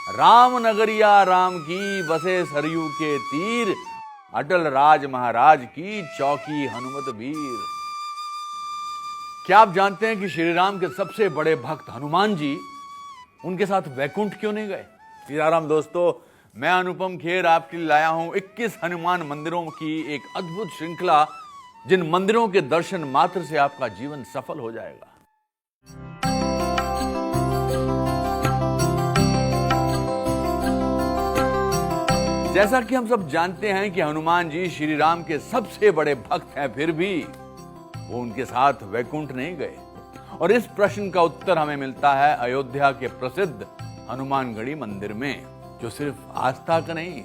राम नगरिया राम की बसे सरयू के तीर, अटल राज महाराज की चौकी हनुमत वीर। क्या आप जानते हैं कि श्री राम के सबसे बड़े भक्त हनुमान जी उनके साथ वैकुंठ क्यों नहीं गए? सीताराम दोस्तों, मैं अनुपम खेर आपके लिए लाया हूं 21 हनुमान मंदिरों की एक अद्भुत श्रृंखला, जिन मंदिरों के दर्शन मात्र से आपका जीवन सफल हो जाएगा। जैसा कि हम सब जानते हैं कि हनुमान जी श्री राम के सबसे बड़े भक्त हैं, फिर भी वो उनके साथ वैकुंठ नहीं गए। और इस प्रश्न का उत्तर हमें मिलता है अयोध्या के प्रसिद्ध हनुमानगढ़ी मंदिर में, जो सिर्फ आस्था का नहीं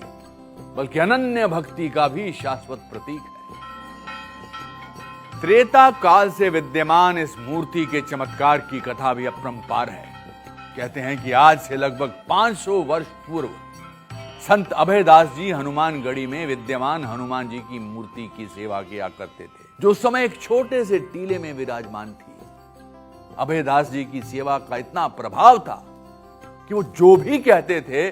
बल्कि अनन्य भक्ति का भी शाश्वत प्रतीक है। त्रेता काल से विद्यमान इस मूर्ति के चमत्कार की कथा भी अपरंपार है। कहते हैं कि आज से लगभग 500 वर्ष पूर्व संत अभयदास जी हनुमानगढ़ी में विद्यमान हनुमान जी की मूर्ति की सेवा किया करते थे, जो उस समय एक छोटे से टीले में विराजमान थी। अभयदास जी की सेवा का इतना प्रभाव था कि वो जो भी कहते थे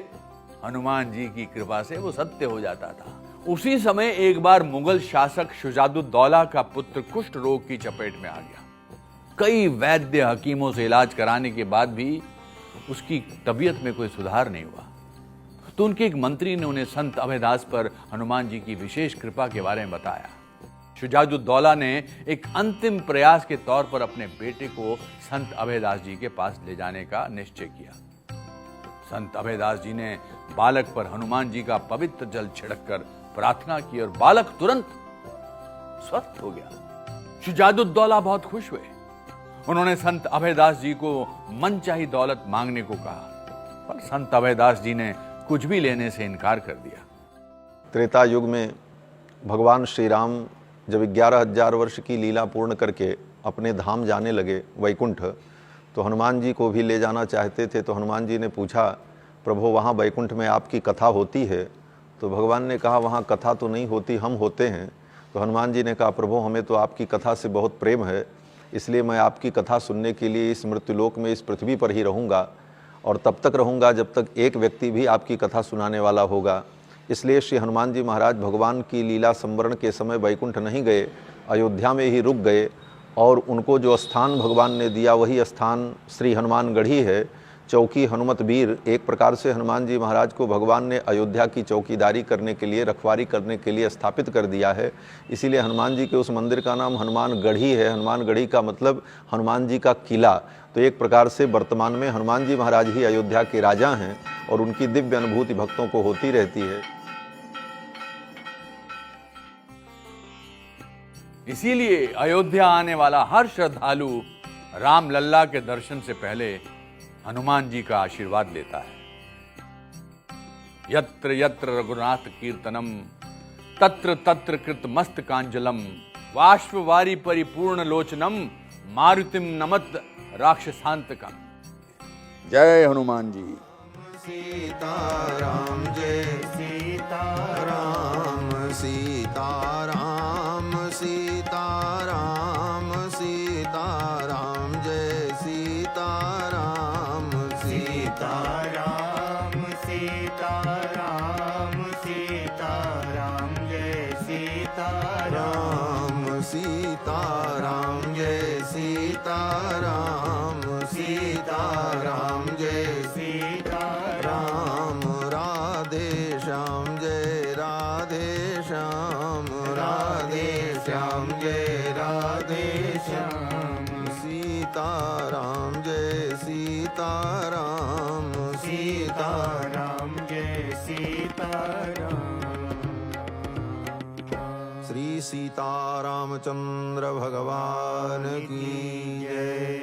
हनुमान जी की कृपा से वो सत्य हो जाता था। उसी समय एक बार मुगल शासक शुजाउद्दौला का पुत्र कुष्ठ रोग की चपेट में आ गया। कई वैद्य हकीमों से इलाज कराने के बाद भी उसकी तबीयत में कोई सुधार नहीं हुआ। तो उनके एक मंत्री ने उन्हें संत अभयदास पर हनुमान जी की विशेष कृपा के बारे में बताया। शुजाउद्दौला ने एक अंतिम प्रयास के तौर पर अपने बेटे को संत अभयदास जी के पास ले जाने का निश्चय किया। संत अभयदास जी ने बालक पर हनुमान जी का पवित्र जल छिड़ककर प्रार्थना की और बालक तुरंत स्वस्थ हो गया। शुजाउद्दौला बहुत खुश हुए। उन्होंने संत अभयदास जी को मनचाही दौलत मांगने को कहा, पर संत अभयदास जी ने कुछ भी लेने से इनकार कर दिया। त्रेता युग में भगवान श्री राम जब 11,000 वर्ष की लीला पूर्ण करके अपने धाम जाने लगे वैकुंठ, तो हनुमान जी को भी ले जाना चाहते थे। तो हनुमान जी ने पूछा, प्रभु वहाँ वैकुंठ में आपकी कथा होती है? तो भगवान ने कहा, वहाँ कथा तो नहीं होती, हम होते हैं। तो हनुमान जी ने कहा, प्रभु हमें तो आपकी कथा से बहुत प्रेम है, इसलिए मैं आपकी कथा सुनने के लिए इस मृत्युलोक में इस पृथ्वी पर ही रहूँगा, और तब तक रहूँगा जब तक एक व्यक्ति भी आपकी कथा सुनाने वाला होगा। इसलिए श्री हनुमान जी महाराज भगवान की लीला संवरण के समय वैकुंठ नहीं गए, अयोध्या में ही रुक गए, और उनको जो स्थान भगवान ने दिया वही स्थान श्री हनुमानगढ़ी है, चौकी हनुमत वीर। एक प्रकार से हनुमान जी महाराज को भगवान ने अयोध्या की चौकीदारी करने के लिए, रखवारी करने के लिए स्थापित कर दिया है। इसीलिए हनुमान जी के उस मंदिर का नाम हनुमानगढ़ी है। हनुमानगढ़ी का मतलब हनुमान जी का किला। तो एक प्रकार से वर्तमान में हनुमान जी महाराज ही अयोध्या के राजा हैं, और उनकी दिव्य अनुभूति भक्तों को होती रहती है। इसीलिए अयोध्या आने वाला हर श्रद्धालु राम लल्ला के दर्शन से पहले हनुमान जी का आशीर्वाद लेता है। यत्र यत्र रघुनाथ कीर्तनम तत्र तत्र कृत मस्तकांजलम वाष्पवारी परिपूर्ण लोचनम मारुतिम नमत राक्षसांतकम। जय हनुमान जी। सीताराम जय सीताराम, सीताराम सीताराम, सीताराम जय सीताराम, सीताराम सीताराम, सीताराम जय सीताराम, सीताराम जय सीताराम, सीताराम जय सीताराम, राधे श्याम जय राधे श्याम, राधे श्याम जय राधे श्याम, सीताराम जय सीताराम, सीताराम जय सीताराम। श्री सीतारामचंद्र भगवान की जय।